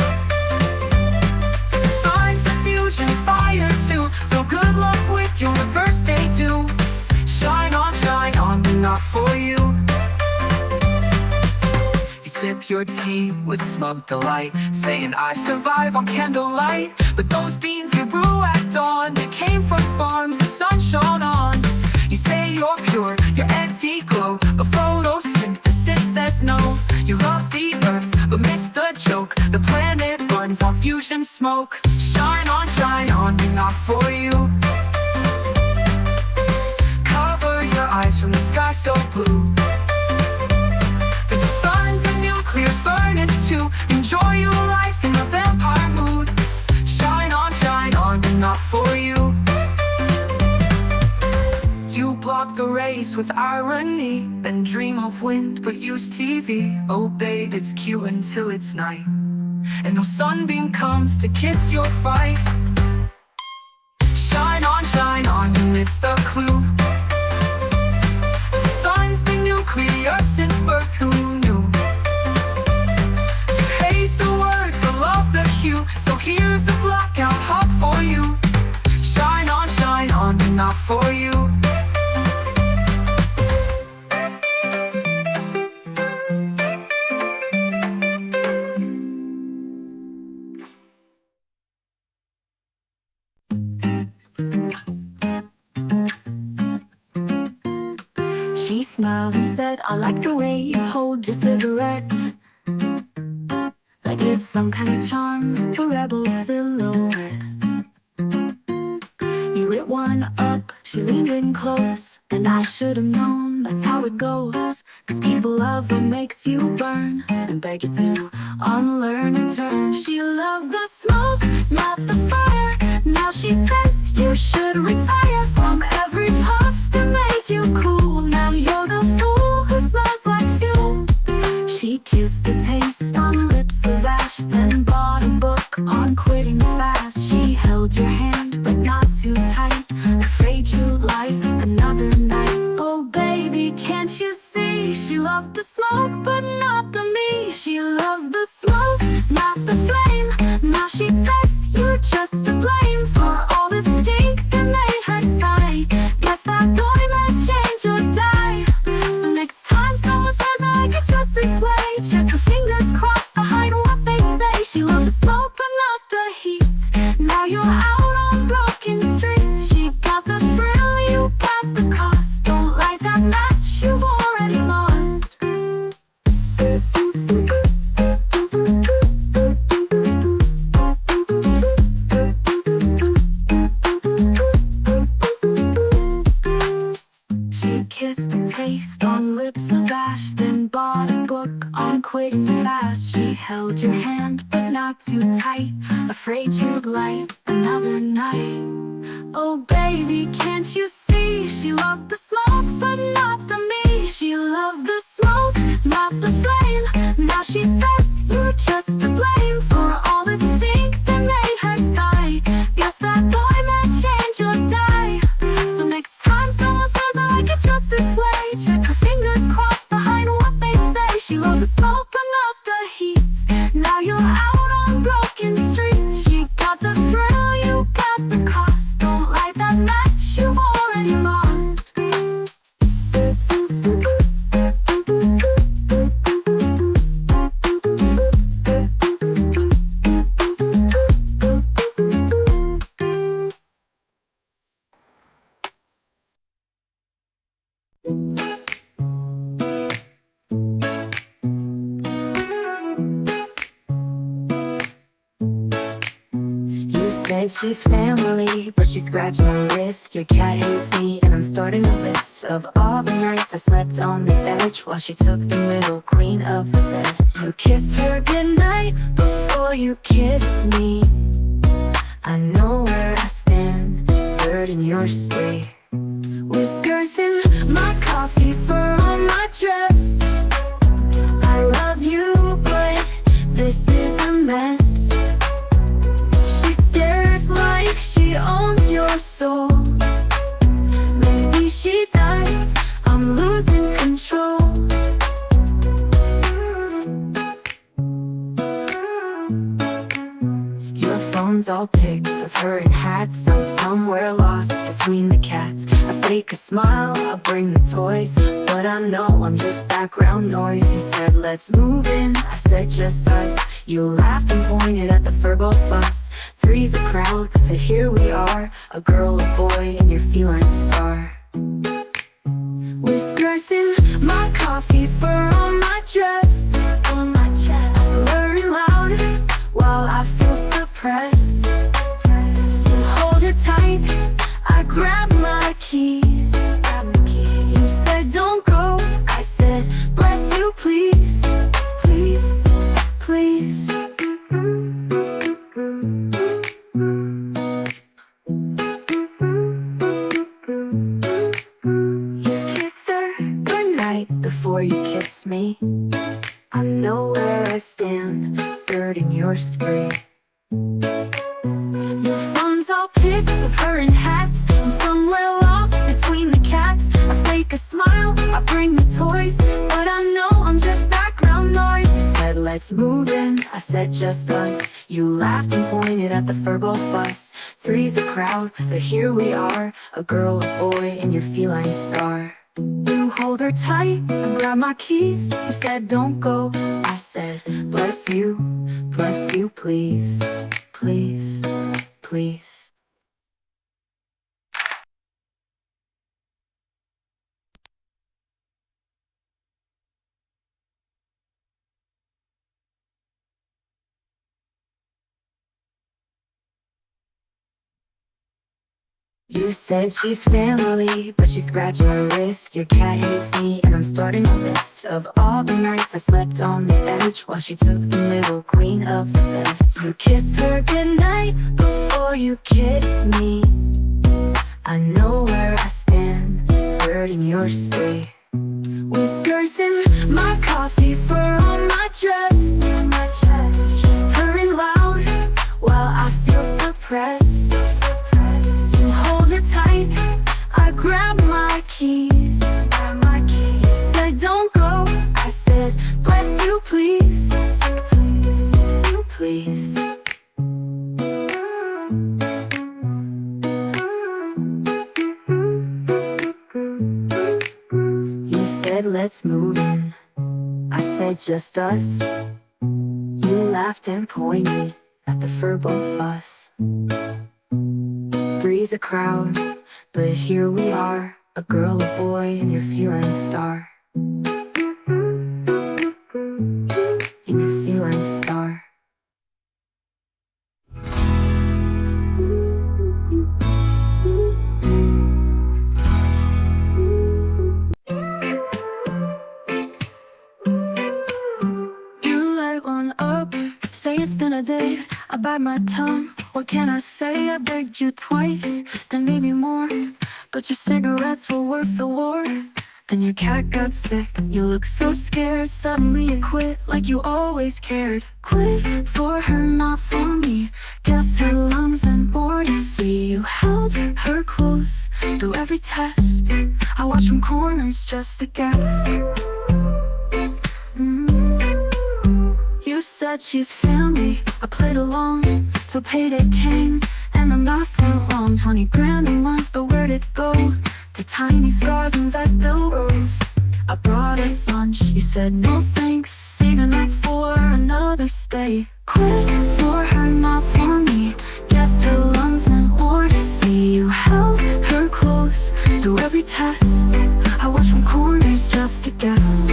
Signs of fusion, fire too, so good luck with your reverse day due. Shine on, not for you. You sip your tea with smug delight, saying I survive on candlelight. But those beans you brew at dawn, they came from farms the sun shone on. You say you're pure, you're anti-glow, but photosynthesis says no. You love the earth, but miss the joke, the planet burns on fusion smoke. Shine on, not for you. Cover your eyes from the sky so blue, that the sun's a nuclear furnace too. Enjoy your life in a vampire mood. Shine on, not for you. You block the rays with irony, then dream of wind but use TV. Oh babe, it's cute until it's night, and no sunbeam comes to kiss your fight. Shine on, you missed the clue. The sun's been nuclear since birth, who knew? You hate the word but love the hue, so here's a blackout hug for you. Shine on, not for you. She smiled and said, I like the way you hold your cigarette, like it's some kind of charm, a rebel silhouette. You lit one up, she leaned in close, and I should've known that's how it goes. Cause people love what makes you burn, and beg you to unlearn and turn. She loved the smoke, not the fire. Now she says you should retire from every puff that made you cool. Now you're the fool who smells like fuel. She kissed the taste on lips of ash, then bought a book on quitting fast. She held your hand, but not too tight, afraid you'd like another night. Oh baby, can't you see? She loved the smoke, but not the me. She loved the smoke, not the flame. Now she says you're just to blame for all the stink that made her sigh. Guess that boy might change or die. So next time someone says I get just this way, check her fingers crossed behind what they say. She loved the smoke but not the heat. Now you're out on broken streets. She got the thrill, you got the cost. Don't light that match, you've already lost. She kissed the taste on lips of ash, then bought a book on quitting fast. She held your hand, but not too tight, afraid you'd light another night. Oh baby, can't you see? She loved the smoke, but not the me. She loved the smoke, not the flame. Now she says you're just to blame for all the stink that made her sigh. Guess that boy might change or die. So next time someone says I like it just this way, check her fingers crossed behind what they say. She loved the smoke, but not the heat. Now you're out on broken streets. She got the thrill, you got the cost. Don't light that match, you've already lost. said she's family, but she's scratching her wrist. Your cat hates me, and I'm starting a list of all the nights I slept on the edge while she took the middle queen of the bed. You kissed her goodnight before you kissed me. I know where I stand, third in your spree. Whiskers in my coffee, fur on my dress. I love you, but this is a mess. She stares like she owns your soul. Maybe she does, I'm losing control. Your phone's all pics of her in hats. I'm somewhere lost between the cats. I fake a smile, I'll bring the toys, but I know I'm just background noise. You said let's move in, I said just us. You laughed and pointed at the furball fuss. Three's a crowd, but here we are, a girl, a boy, and your feline star. Whiskers in my coffee, fur on my dress. On my chest, blurring loud while I feel suppressed. You hold her tight, I grab my keys. You said don't go, I said bless you please. Please, please. Before you kiss me, I know where I stand, third in your spree. Your phone's all pics of her in hats. I'm somewhere lost between the cats. I fake a smile, I bring the toys, but I know I'm just background noise. You said let's move in, I said just us. You laughed and pointed at the furball fuss. Three's a crowd, but here we are, a girl, a boy, and your feline star. You hold her tight and grab my keys. You said don't go, I said bless you please. Please, please. You said she's family, but she's scratching her wrist. Your cat hates me, and I'm starting a list of all the nights I slept on the edge while she took the middle queen of the bed. You kissed her goodnight before you kissed me. I know where I stand, third in your spree. Whiskers in my coffee, fur on my dress. On my chest, she's purring loud while I feel suppressed. Tight, I grab my keys. You said don't go, I said bless you please. Please. You said let's move in, I said just us. You laughed and pointed at the furball fuss. Three's a crowd, but here we are, a girl, a boy, and your feline star. And your feline star. You light one up, say it's been a day. I bite my tongue, what can I say? I begged you twice, then maybe more, but your cigarettes were worth the war. Then your cat got sick, you look so scared. Suddenly you quit, like you always cared. Quit for her, not for me. Guess her lungs meant more to see. You held her close through every test. I watched from corners just to guess. You said she's family, I played along till payday came, and I'm not for long. 20 grand a month, but where'd it go? To tiny scars and vet bill rolls. I brought us lunch, you said no thanks, saving up for another stay. Quit for her, not for me. Guess her lungs meant more to see. You held her close through every test. I watched from corners just to guess.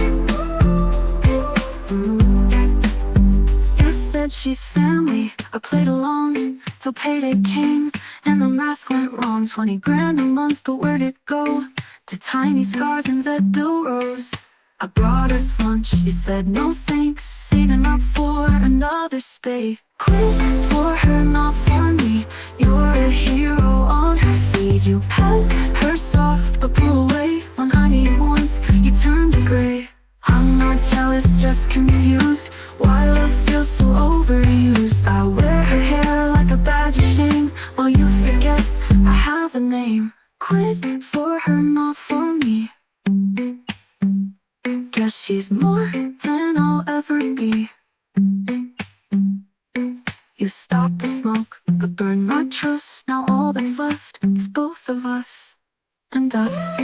You said she's family, I played along till payday came, and the math went wrong. 20 grand a month, but where'd it go? To tiny scars and vet bill rows. I brought us lunch, he said no thanks, saving up for another spay. Quit for her, not for me. You're a hero on her feed. You pet her soft, but pull away when I need warmth. You turn to gray. I'm not jealous, just confused. Why love feels so overused? I wear her hair like a badge of shame, while you forget I have a name. Quit for her, not for me. Guess she's more than I'll ever be. You stopped the smoke, but burned my trust. Now all that's left is both of us and us.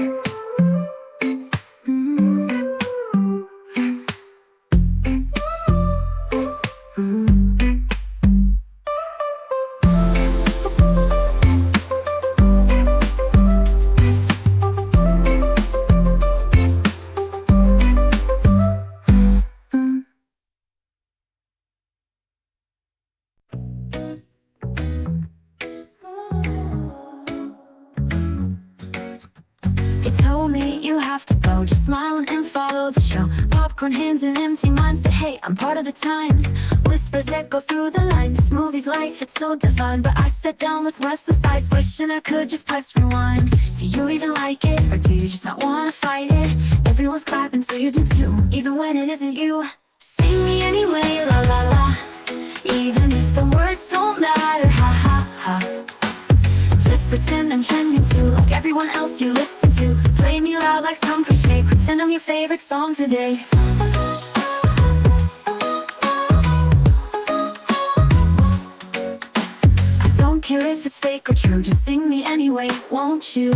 They told me you have to go, just smile and follow the show. Popcorn hands and empty minds, but hey, I'm part of the times. Whispers echo through the lines. This movie's life, it's so divine, but I sat down with restless eyes, wishing I could just press rewind. Do you even like it, or do you just not wanna fight it? Everyone's clapping, so you do too, even when it isn't you. Sing me anyway, la la la, even if the words don't matter, ha ha ha. Just pretend I'm trending too, like everyone else you listen to. Play me loud like some cliche, pretend I'm your favorite song today. I don't care if it's fake or true, just sing me anyway, won't you?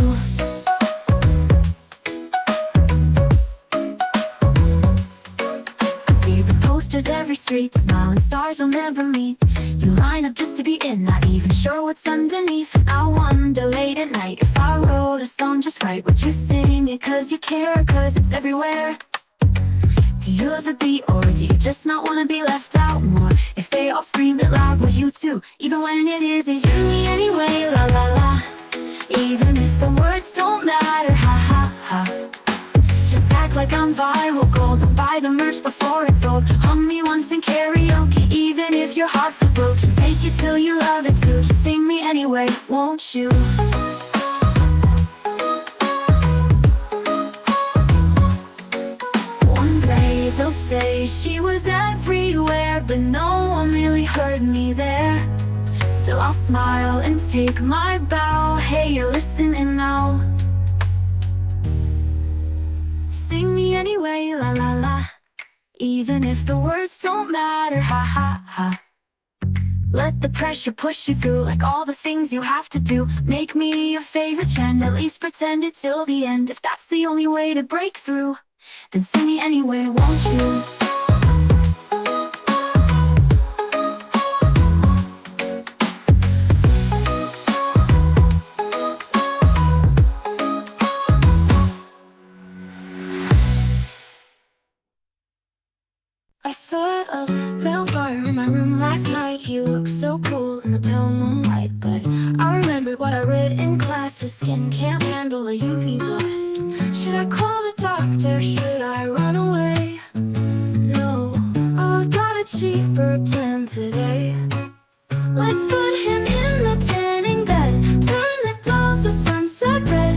I see the posters every street, smiling stars I'll never meet. You line up just to be in, not even sure what's underneath. I wonder late at night, if I wrote a song just right, would you sing it cause you care, cause it's everywhere? Do you love the beat, or do you just not wanna be left out more? If they all scream it loud, will you too, even when it isn't you? Me anyway, la la la, even if the words don't matter, ha ha ha. Just act like I'm viral gold, and buy the merch before it's old. Hum me once in karaoke, even if your heart feels low. Can take it till you love it too, just sing me anyway, won't you? One day they'll say she was everywhere, but no one really heard me there. Still I'll smile and take my bow. Hey, you're listening now. Sing me anyway, la la la, even if the words don't matter, ha ha ha. Let the pressure push you through, like all the things you have to do. Make me your favorite trend, at least pretend it till the end. If that's the only way to break through, then sing me anyway, won't you? I saw a vampire in my room last night. He looked so cool in the pale moonlight, but I remembered what I read in class. His skin can't handle a UV blast. Should I call the doctor? Should I run away? No, I've got a cheaper plan today. Let's put him in the tanning bed, turn the doll to sunset red.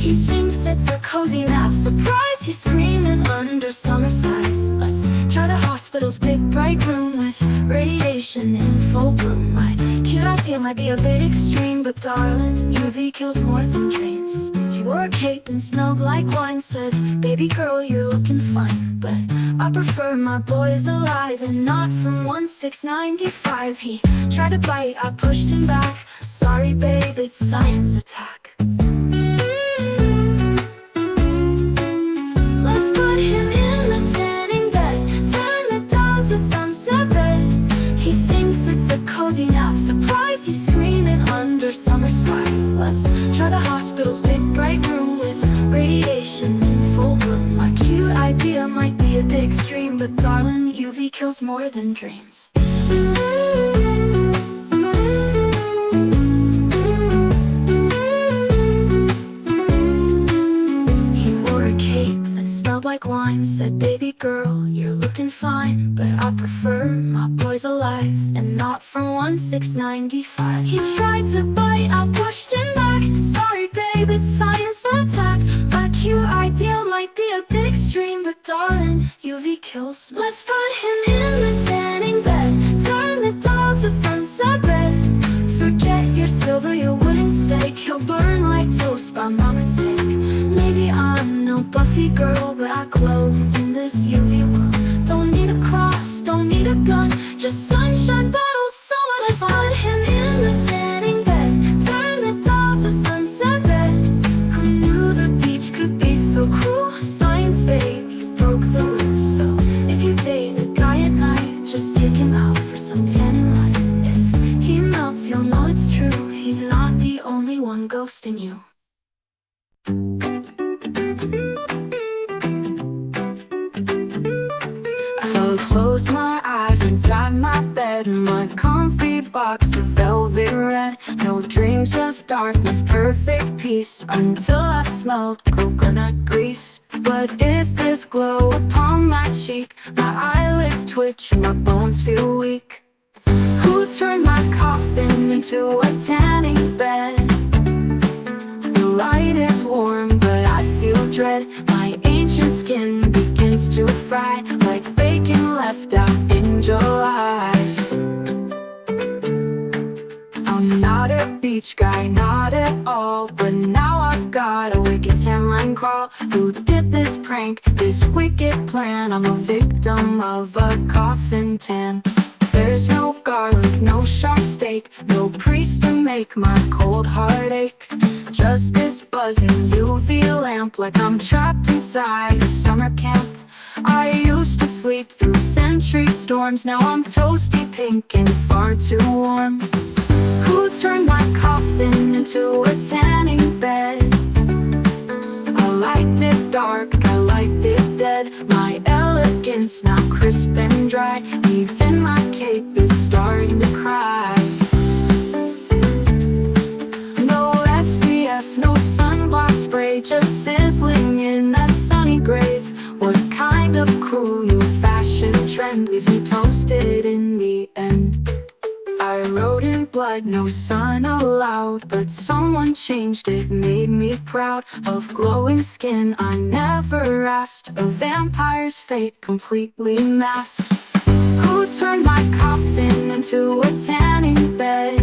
He thinks it's a cozy nap, surprise, he's screaming under summer skies. Let's try the hospital's big bright room with radiation in full bloom. My cute idea might be a bit extreme, but darling, UV kills more than dreams. He wore a cape and smelled like wine, said, baby girl, you're looking fine, but I prefer my boys alive and not from 1695. He tried to bite, I pushed him back. Sorry babe, it's science attack. Let's put him in the tanning bed, turn the doll to sunset red. He thinks it's a cozy nap, surprise, he's screaming under summer skies. Let's try the hospital's big bright room with radiation in full bloom. My cute idea might be a bit extreme, but darling, UV kills more than dreams. like wine. Said, baby girl, you're looking fine, but I prefer my boys alive and not from 1695. He tried to bite, I pushed him back. Sorry babe, it's science attack. A cute idea might be a big stream, but darling, UV kills. Let's put him in the tanning bed, turn the dial to sunset red. Forget your silver, your wooden stake, he'll burn like toast by my mistake. Maybe I'm no Buffy girl, but I glow in this UV world. Don't need a cross, don't need a gun, just sunshine bottled so much fun. Let's put him in the tanning bed, turn the dial to sunset red. Who knew the beach could be so cruel? Science baby broke the rules. So if you date a guy at night, just take him out for some tanning light. If he melts, you'll know it's true. He's not the only one ghosting you. I'll close my eyes inside my bed, my comfy box of velvet red. No dreams, just darkness, perfect peace, until I smelled coconut grease. But is this glow upon my cheek? My eyelids twitch and my bones feel weak. Who turned my coffin into a tanning bed? The light is warm, but I feel dread. My ancient skin begins to fry like bacon left out in July. I'm not a beach guy, not at all, but now I've got a wicked tan line crawl. Who did this prank, this wicked plan? I'm a victim of a coffin tan. There's no garlic, no sharp steak, no priest to make my cold heart ache. Just this buzzing UV lamp, like I'm trapped inside a summer camp. I used to sleep through century storms, now I'm toasty pink and far too warm. Who turned my coffin into a tanning bed? I liked it dark, I liked it dead. My elegance now crisp and dry, even my cape is starting to cry. No SPF, no sunblock spray, just sizzling in that sunny grave. What kind of cool new fashion trend leaves me toasted in the end? I wrote in blood, no sun allowed, but someone changed it, made me proud of glowing skin I never asked. A vampire's fate completely masked. Who turned my coffin into a tanning bed?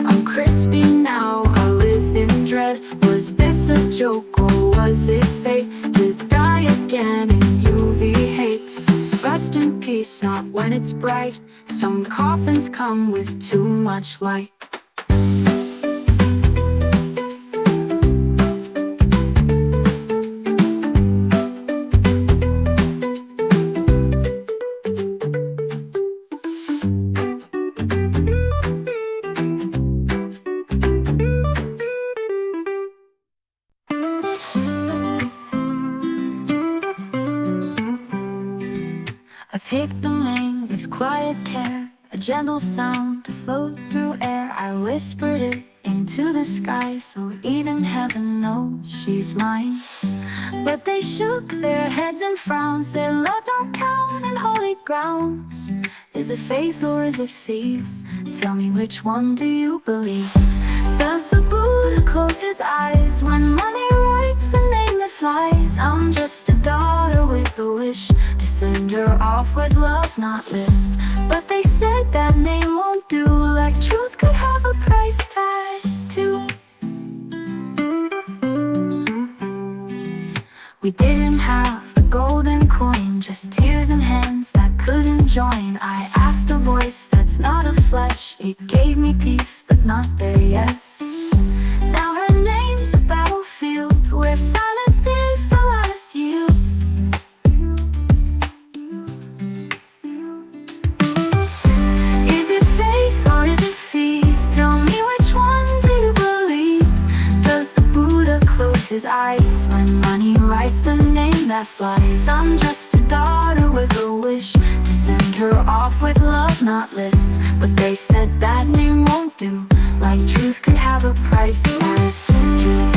I'm crispy now, I live in dread. Was this a joke or was it fate to die again in UV hate? Rest in peace, not when it's bright. Some coffins come with too much light. I picked the lane with quiet care, a gentle sound to float through air. I whispered it into the sky, so even heaven knows she's mine. But they shook their heads and frowned, said love don't count in holy grounds. Is it faith or is it thieves? Tell me, which one do you believe? Does the Buddha close his eyes when money writes the name that flies? I'm just a daughter with a wish to send her off with love, not lists. But they said that name won't do, like truth could have a price tag too. We didn't have the golden coin, just tears and hands that couldn't join. I asked a voice that's not of flesh, it gave me peace but not their yes. Now her name's a battlefield where silence is the last yield. Is it faith or is it feast? Tell me, which one do you believe? Does the Buddha close his eyes when money writes the name that flies? I'm just a daughter with a wish to send her off with love, not lists. But they said that name won't do, like truth could have a price tag too.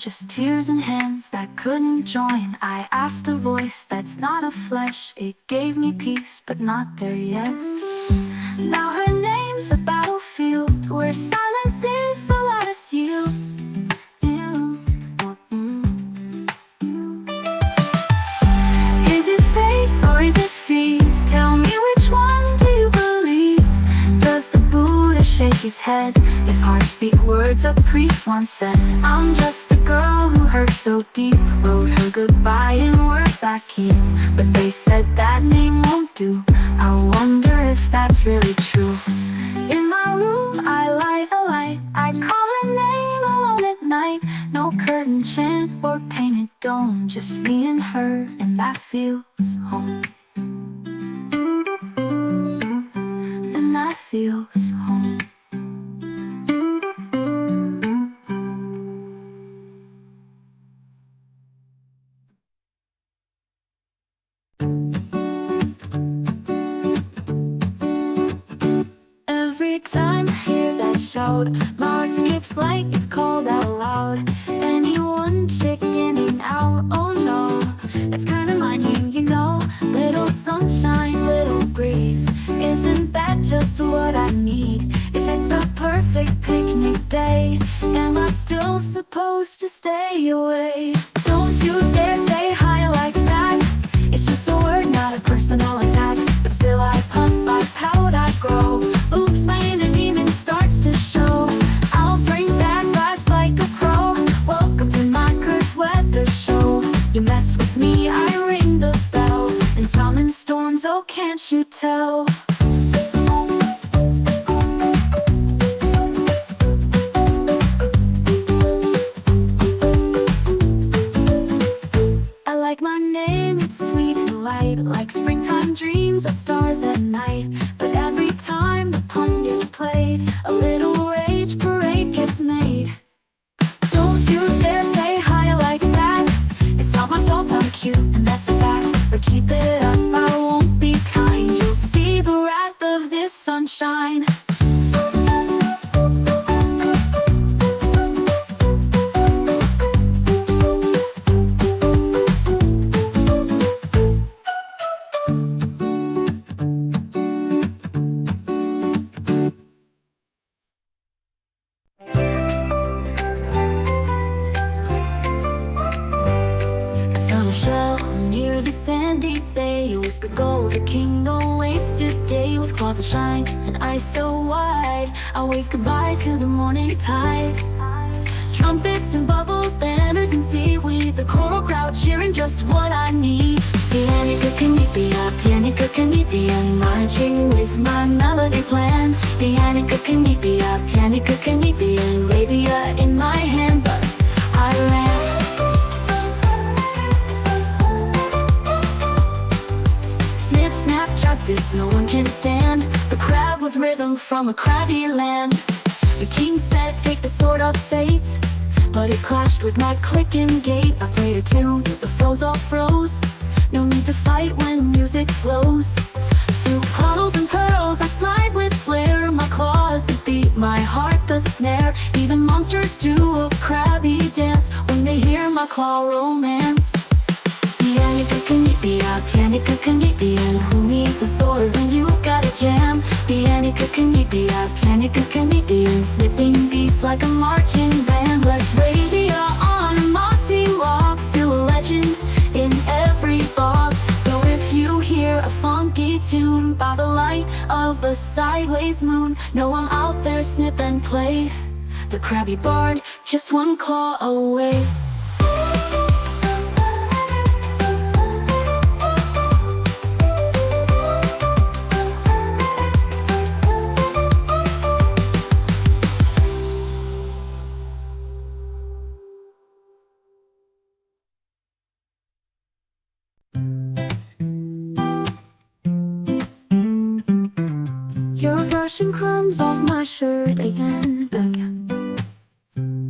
just tears and hands that couldn't join. I asked a voice that's not of flesh. It gave me peace, but not their yes. Now her name's a battlefield where silence is the loudest yield. Is it faith or is it feast? Tell me, which one do you believe? Does the Buddha shake his head if hearts speak words a priest once said? I'm just a girl who hurt so deep, wrote her goodbye in words I keep, but they said that name won't do. I wonder if that's really true. In my room I light a light, I call her name alone at night. No curtain chant or painted dome, just me and her, and that feels home. And that feels home. Every time I hear that shout, my heart skips like it's called out loud. Anyone chickening out? Oh no, that's kinda my name, you know. Little sunshine, little breeze, isn't that just what I need? If it's a perfect picnic day, am I still supposed to stay away? Don't you dare say hi like that. It's just a word, not a personal attack. But still I puff, I pout, I grow. Oops, my inner demon starts to show. I'll bring back vibes like a pro. Welcome to my cursed weather show. You mess with me, I ring the bell and summon storms, oh can't you tell? I like my name, it's sweet and light, like springtime dreams or stars at night. But every time the pun gets played, a little rage parade gets made. Don't you dare say hi like that. It's not my fault, I'm cute, and that's a fact. But keep it up, I won't be kind. You'll see the wrath of this sunshine. The kingdom waits today with claws that shine and eyes so wide. I wave goodbye to the morning tide. Trumpets and bubbles, banners and seaweed, the choral crowd cheering just what I need. Pianica canipia, pianica canipia, marching with my melody plan. Pianica canipia, pianica canipia, rabia in my hand, but I ran. Justice no one can stand, the crab with rhythm from a crabby land. The king said take the sword of fate, but it clashed with my clicking gait. I played a tune, the foes all froze. No need to fight when music flows. Through puddles and pearls I slide with flair. My claws that beat, my heart the snare. Even monsters do a crabby dance when they hear my claw romance. Pianica canipia, pianica canipia, who needs a sword when you've got a jam? Pianica canipia, pianica canipia, slipping beats like a marching band. Let's rabia on a mossy walk, still a legend in every bog. So if you hear a funky tune by the light of a sideways moon, know I'm out there, snip and play. The crabby bard, just one call away. You're brushing crumbs off my shirt again.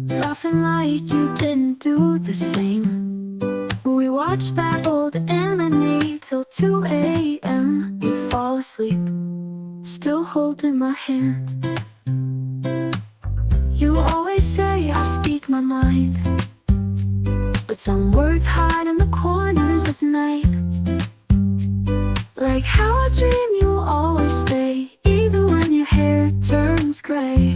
Laughing like you didn't do the same. We watched that old anime till 2 a.m. You fall asleep, still holding my hand. You always say I speak my mind, but some words hide in the corners of night. Like how I dream you'll always stay, even when your hair turns gray.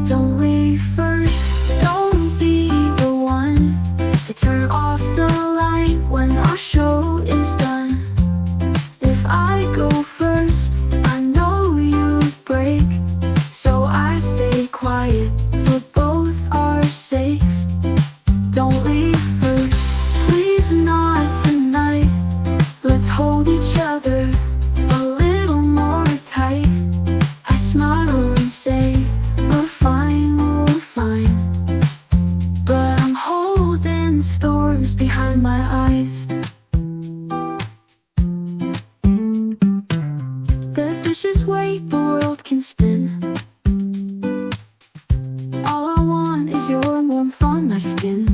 Don't leave first, don't be the one to turn off the light when our show is done. If I go first, I know you'd break, so I stay quiet for both our sakes. Don't leave first, please not tonight. Let's hold each other a little more tight. I smile and say, we're fine, but I'm holding storms behind my eyes. The dishes wait, the world can spin. All I want is your warmth on my skin.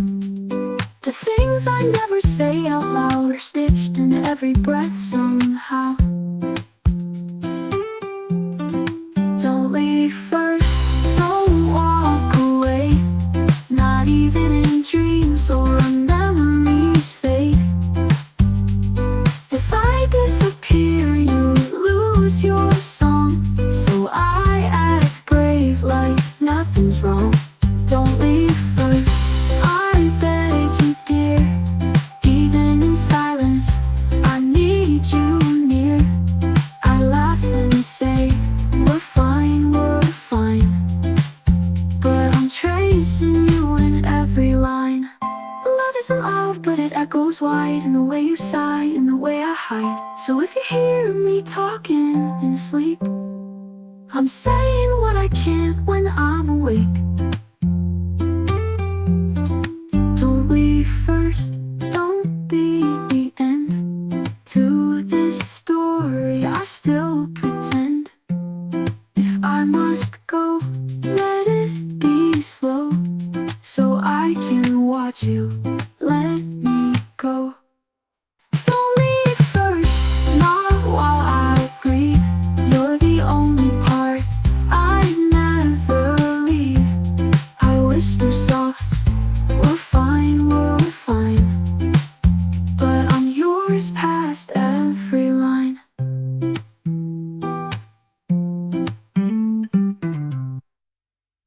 The things I never say out loud are stitched in every breath somehow. Don't leave first, don't walk away, not even in dreams or when memories fade. If I disappear, you lose your song, so I act brave like nothing's wrong. Don't leave first, I beg you dear, even in silence, I need you near. I laugh and say, we're fine, but I'm tracing you in every line. Love isn't loud, but it echoes wide, in the way you sigh, in the way I hide. So if you hear me talking in sleep, I'm saying what I can't when I'm awake.